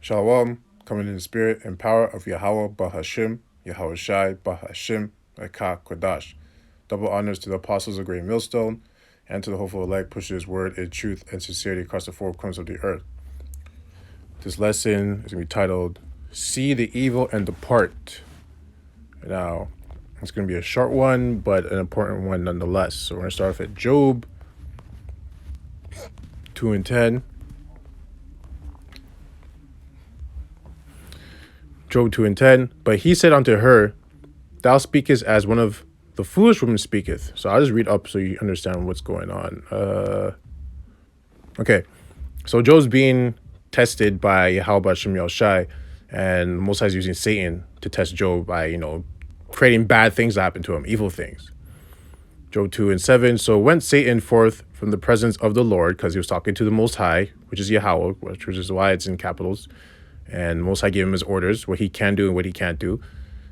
Shalom, coming in the spirit and power of Yahweh Bahashim, Yahweh Shai Bahashim, Eka Kodash. Double honors to the apostles of Great Millstone and to the hopeful elect, pushing his word in truth and sincerity across the four corners of the earth. This lesson is going to be titled, See the Evil and Depart. Now, it's going to be a short one, but an important one nonetheless. So we're going to start off at Job 2 and 10. Job 2 and 10. But he said unto her, Thou speakest as one of the foolish women speaketh. So I'll just read up so you understand what's going on. Okay. So Job's being tested by Yahweh Shem Yahweh Shai, and Most High is using Satan to test Job by, creating bad things to happen to him, evil things. Job 2 and 7. So went Satan forth from the presence of the Lord, because he was talking to the Most High, which is Yahweh, which is why it's in capitals. And Most High gave him his orders, what he can do and what he can't do,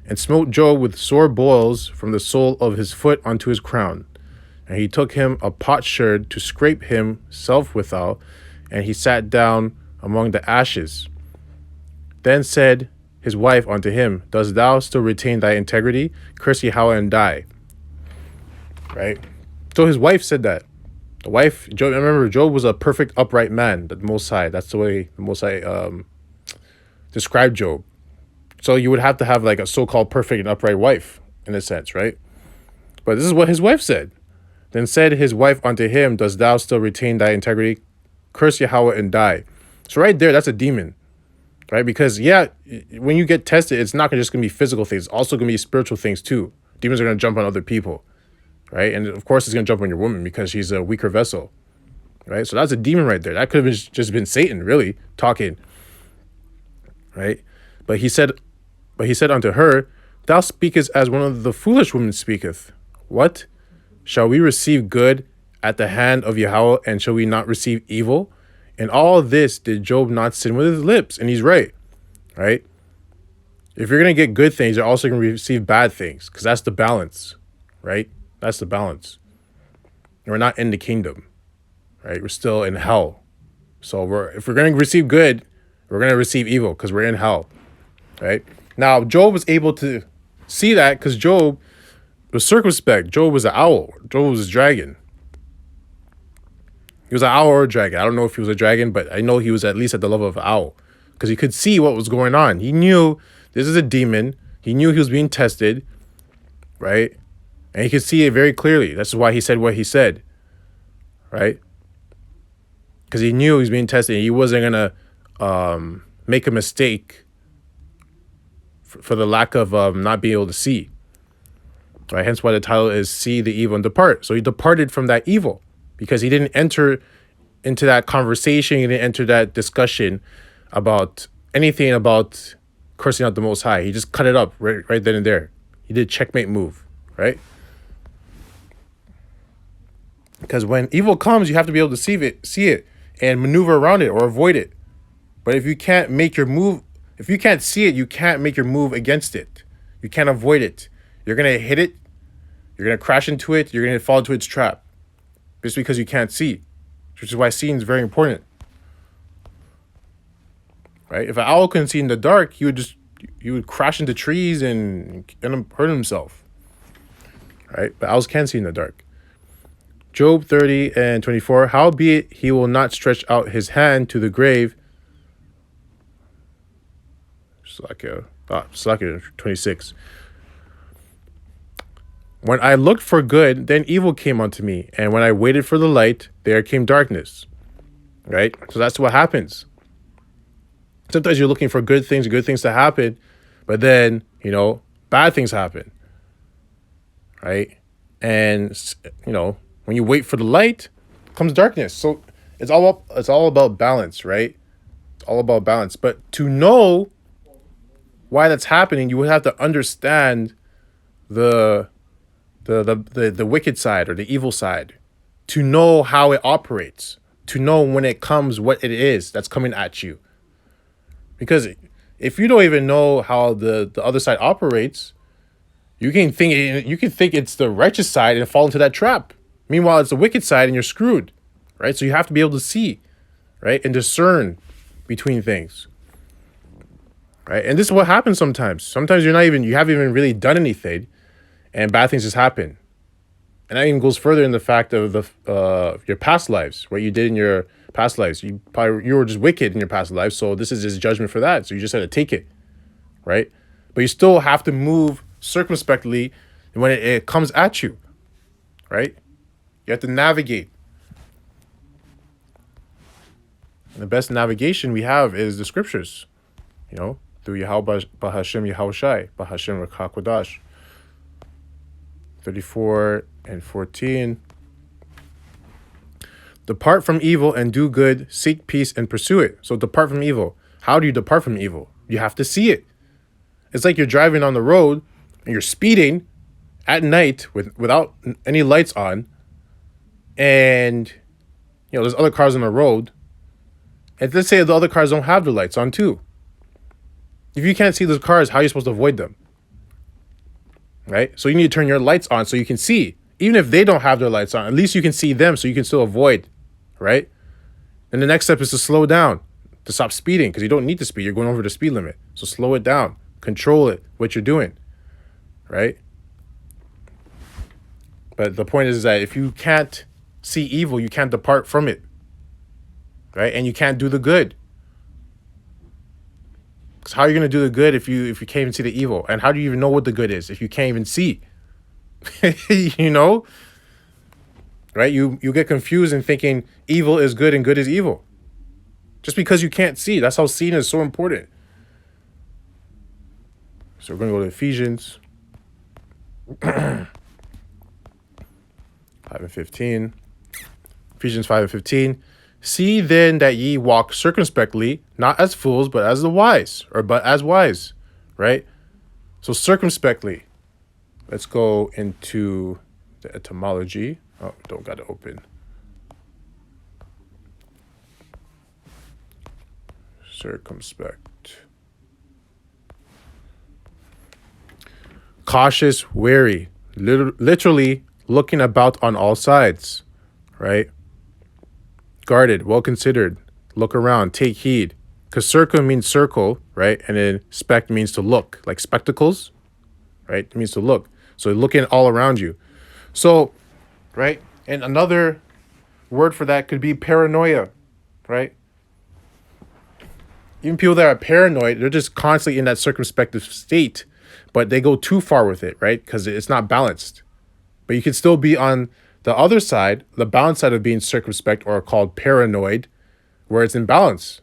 and smote Job with sore boils from the sole of his foot unto his crown. And he took him a potsherd to scrape himself withal, and he sat down among the ashes. Then said his wife unto him, Dost thou still retain thy integrity? Curse Yahweh and die. Right? So his wife said that. The wife, Job, remember, Job was a perfect, upright man, the Most High. That's the way the Most High described Job. So you would have to have like a so-called perfect and upright wife, in a sense, right? But this is what his wife said. Then said his wife unto him, Dost thou still retain thy integrity? Curse Yahweh and die. So right there, that's a demon. Right? Because, when you get tested, it's not just going to be physical things. It's also going to be spiritual things, too. Demons are going to jump on other people. Right? And, of course, it's going to jump on your woman because she's a weaker vessel. Right? So that's a demon right there. That could have just been Satan, really, talking. Right? But he said unto her, Thou speakest as one of the foolish women speaketh. What? Shall we receive good at the hand of Yahweh, and shall we not receive evil? In all this did Job not sin with his lips? And he's right. Right? If you're going to get good things, you're also going to receive bad things, because that's the balance. Right? That's the balance. And we're not in the kingdom. Right? We're still in hell. So if we're going to receive good, we're going to receive evil, because we're in hell. Right? Now, Job was able to see that because Job was circumspect. Job was an owl. Job was a dragon. He was an owl or a dragon. I don't know if he was a dragon, but I know he was at least at the level of an owl because he could see what was going on. He knew this is a demon. He knew he was being tested, right? And he could see it very clearly. That's why he said what he said, right? Because he knew he was being tested. And he wasn't going to make a mistake for the lack of not being able to see, right? Hence why the title is See the Evil and Depart. So he departed from that evil, because he didn't enter into that conversation. He didn't enter that discussion about anything about cursing out the Most High. He just cut it up right then and there. He did checkmate move, right? Because when evil comes, you have to be able to see it, and maneuver around it or avoid it. But if you can't make your move, if you can't see it, you can't make your move against it. You can't avoid it. You're going to hit it. You're going to crash into it. You're going to fall into its trap. Just because you can't see, which is why seeing is very important, right? If an owl couldn't see in the dark, he would crash into trees and hurt himself, right? But owls can see in the dark. Job 30 and 24. Howbeit he will not stretch out his hand to the grave. Slacker 26. When I looked for good, then evil came unto me. And when I waited for the light, there came darkness. Right? So that's what happens. Sometimes you're looking for good things to happen, but then, bad things happen. Right? And, when you wait for the light, comes darkness. So it's all about balance, right? It's all about balance. But to know why that's happening, you would have to understand the wicked side or the evil side, to know how it operates, to know when it comes what it is that's coming at you. Because if you don't even know how the other side operates, you can think it's the righteous side and fall into that trap. Meanwhile, it's the wicked side and you're screwed, right? So you have to be able to see, right, and discern between things. right? And this is what happens sometimes. Sometimes you haven't even really done anything, and bad things just happen. And that even goes further in the fact of your past lives, what you did in your past lives. You were just wicked in your past life, so this is just judgment for that. So you just had to take it, right? But you still have to move circumspectly when it comes at you, right? You have to navigate. And the best navigation we have is the scriptures, through Yahweh Bahashem Yahushai, Bahashem Rakakwadash. 34 and 14. Depart from evil and do good, seek peace and pursue it. So depart from evil. How do you depart from evil? You have to see it. It's like you're driving on the road and you're speeding at night without any lights on, and there's other cars on the road. And let's say the other cars don't have the lights on too. If you can't see those cars, how are you supposed to avoid them? Right? So you need to turn your lights on so you can see. Even if they don't have their lights on, at least you can see them so you can still avoid, right? And the next step is to slow down, to stop speeding, because you don't need to speed. You're going over the speed limit. So slow it down. Control it, what you're doing, right? But the point is that if you can't see evil, you can't depart from it, right? And you can't do the good. Because how are you going to do the good if you can't even see the evil? And how do you even know what the good is if you can't even see? Right? You get confused in thinking evil is good and good is evil. Just because you can't see. That's how seeing is so important. So we're going to go to Ephesians 5 and 15. Ephesians 5 and 15. See then that ye walk circumspectly, not as fools, but as wise, right? So circumspectly. Let's go into the etymology. Oh, don't got to open. Circumspect. Cautious, wary, literally looking about on all sides, right? Guarded, well considered, look around, take heed. Because circum means circle, right? And then spect means to look, like spectacles, right? It means to look. So looking all around you. So, right? And another word for that could be paranoia, right? Even people that are paranoid, they're just constantly in that circumspective state, but they go too far with it, right? Because it's not balanced. But you can still be on the other side, the balanced side of being circumspect, or called paranoid, where it's in balance,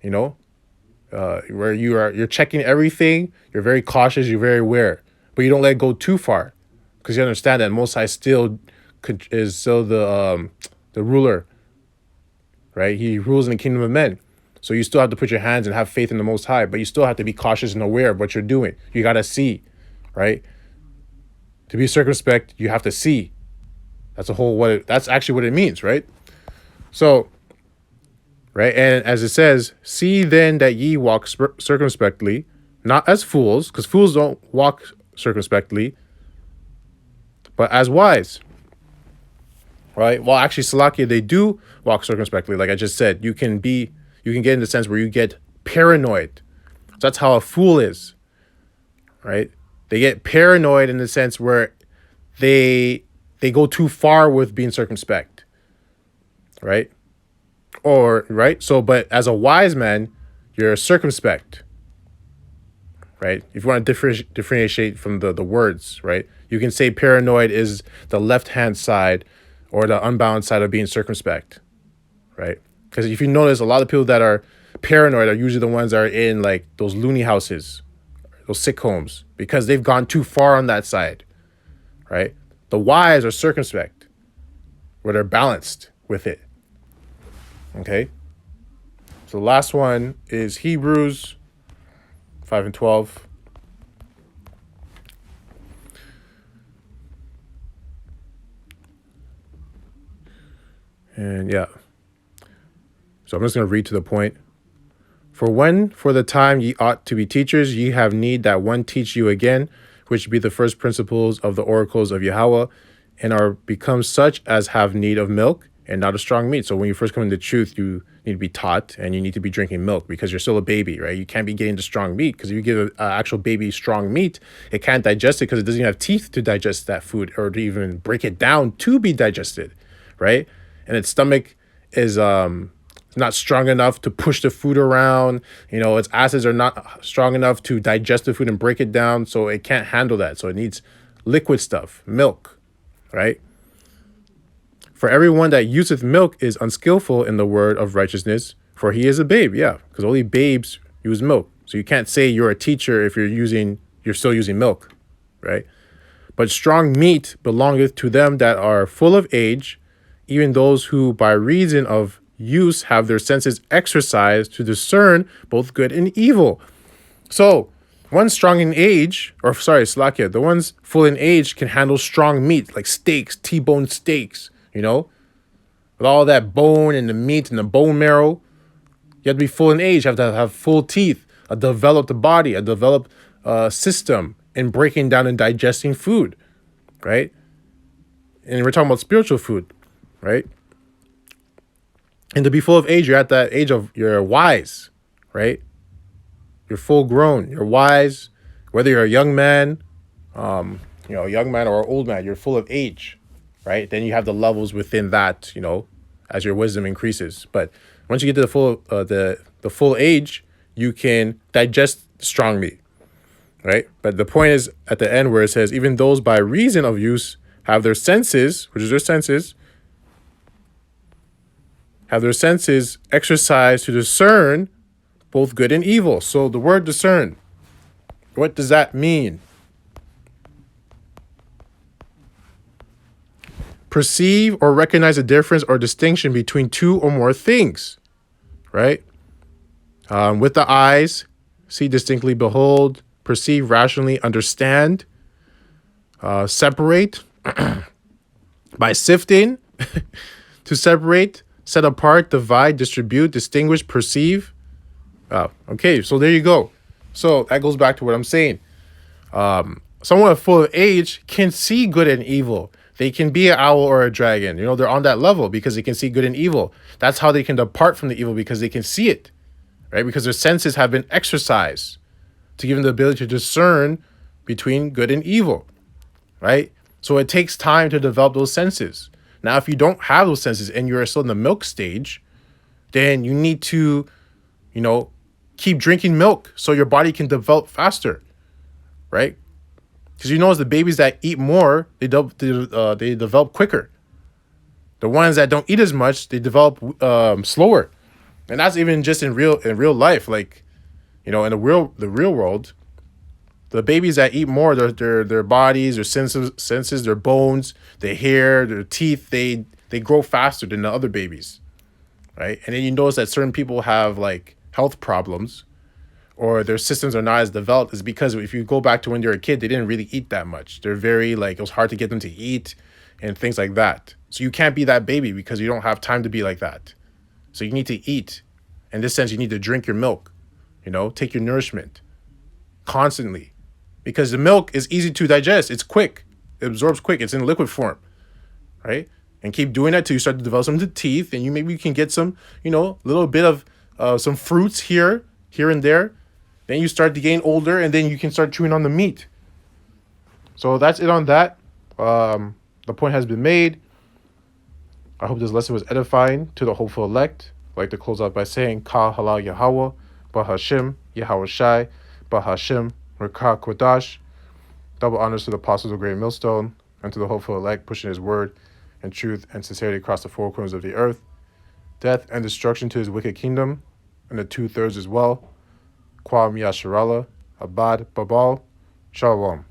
where you're checking everything, you're very cautious, you're very aware, but you don't let it go too far, because you understand that Most High still is still the ruler, right? He rules in the kingdom of men. So you still have to put your hands and have faith in the Most High, but you still have to be cautious and aware of what you're doing. You got to see, right? To be circumspect, you have to see. That's actually what it means, right? So, right, and as it says, see then that ye walk circumspectly, not as fools, because fools don't walk circumspectly, but as wise, right? Well, actually, Salakia, they do walk circumspectly. Like I just said, you can get in the sense where you get paranoid. So that's how a fool is, right? They get paranoid in the sense where they go too far with being circumspect, right? But as a wise man, you're circumspect, right? If you want to differentiate from the words, right? You can say paranoid is the left-hand side or the unbalanced side of being circumspect, right? Because if you notice, a lot of people that are paranoid are usually the ones that are in like those loony houses, those sick homes, because they've gone too far on that side, right? The wise are circumspect, where they're balanced with it. Okay? So the last one is Hebrews 5 and 12. And yeah. So I'm just going to read to the point. For when for the time ye ought to be teachers, ye have need that one teach you again, which be the first principles of the oracles of Yahweh, and are become such as have need of milk, and not a strong meat. So when you first come into truth, you need to be taught and you need to be drinking milk because you're still a baby, right? You can't be getting the strong meat because if you give an actual baby strong meat, it can't digest it because it doesn't even have teeth to digest that food or to even break it down to be digested, right? And its stomach is not strong enough to push the food around. Its acids are not strong enough to digest the food and break it down, so it can't handle that. So it needs liquid stuff, milk, right? For everyone that useth milk is unskillful in the word of righteousness, for he is a babe. Yeah, because only babes use milk. So you can't say you're a teacher if you're still using milk, right? But strong meat belongeth to them that are full of age, even those who by reason of use have their senses exercised to discern both good and evil. So one's strong in age, or sorry, Slakia, the ones full in age can handle strong meat like steaks, T-bone steaks, with all that bone and the meat and the bone marrow. You have to be full in age, you have to have full teeth, a developed body, a developed system in breaking down and digesting food, right? And we're talking about spiritual food, right? And to be full of age, you're at that age of you're wise, right? You're full grown, you're wise, whether you're a young man, a young man or an old man, you're full of age, right? Then you have the levels within that, as your wisdom increases. But once you get to the full age, you can digest strong meat, right? But the point is at the end where it says, even those by reason of use have their senses, which is their senses, exercised to discern both good and evil. So the word discern, what does that mean? Perceive or recognize a difference or distinction between two or more things, right? With the eyes, see distinctly, behold, perceive rationally, understand, separate, by sifting, to separate, set apart, divide, distribute, distinguish, perceive. Okay, so there you go. So that goes back to what I'm saying. Someone full of age can see good and evil. They can be an owl or a dragon. They're on that level because they can see good and evil. That's how they can depart from the evil, because they can see it, right? Because their senses have been exercised to give them the ability to discern between good and evil, right? So it takes time to develop those senses. Now, if you don't have those senses and you're still in the milk stage, then you need to, keep drinking milk so your body can develop faster, right? Because as the babies that eat more, they develop quicker. The ones that don't eat as much, they develop slower, and that's even just in real life. Like, in the real world, the babies that eat more, their bodies, their senses, their bones, their hair, their teeth, they grow faster than the other babies, right? And then you notice that certain people have like health problems, or their systems are not as developed, is because if you go back to when they were a kid, they didn't really eat that much. They're very it was hard to get them to eat and things like that. So you can't be that baby because you don't have time to be like that. So you need to eat. In this sense, you need to drink your milk, take your nourishment constantly, because the milk is easy to digest. It's quick. It absorbs quick. It's in liquid form, right? And keep doing that till you start to develop some teeth, and maybe you can get some, little bit of some fruits here and there. Then you start to gain older, and then you can start chewing on the meat. So that's it on that. The point has been made. I hope this lesson was edifying to the hopeful elect. I'd like to close out by saying, Ka halal Yahweh, Bahashim, Yahweh Shai, Bahashim, Rekah Kodash. Double honors to the apostles of Great Millstone and to the hopeful elect pushing his word and truth and sincerity across the four corners of the earth. Death and destruction to his wicked kingdom and the 2/3 as well. Kwam Yasharallah, Abad Babal, Shalom.